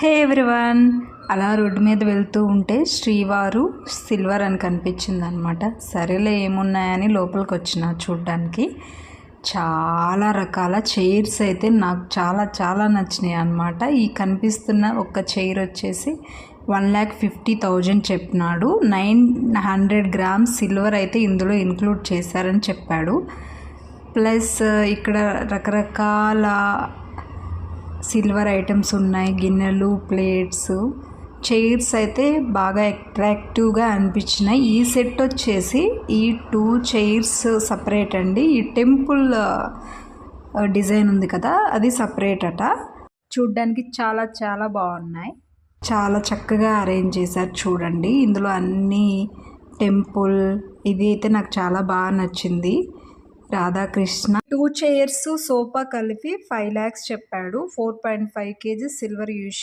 హే everyone, అలా road మీద వెళ్తూ ఉంటే శ్రీవారు సిల్వర్ అని కనిపించింది అనమాట. సరేలే ఏమున్నాయని లోపలికి వచ్చిన చూడ్డానికి. చాలా రకాల చైర్స్ అయితే నాకు చాలా చాలా నచ్చినాయి అనమాట. ఈ కనిపిస్తున్న ఒక చైర్ వచ్చేసి 1,50,000 చెప్పినాడు. 900 గ్రామ్స్ సిల్వర్ అయితే ఇందులో ఇంక్లూడ్ చేశారని చెప్పాడు. ప్లస్ ఇక్కడ రకరకాల సిల్వర్ ఐటమ్స్ ఉన్నాయి, గిన్నెలు, ప్లేట్స్, చైర్స్ అయితే బాగా అట్రాక్టివ్గా అనిపించినాయి. ఈ సెట్ వచ్చేసి ఈ 2 చైర్స్ సపరేట్ అండి. ఈ టెంపుల్ డిజైన్ ఉంది కదా, అది సపరేట్ అట. చూడ్డానికి చాలా చాలా బాగున్నాయి, చాలా చక్కగా అరేంజ్ చేశారు చూడండి. ఇందులో అన్ని టెంపుల్, ఇది అయితే నాకు చాలా బాగా నచ్చింది. రాధాకృష్ణ 2 చైర్స్ సోఫా కలిపి 5 lakhs చెప్పాడు. 4.5 kg సిల్వర్ యూజ్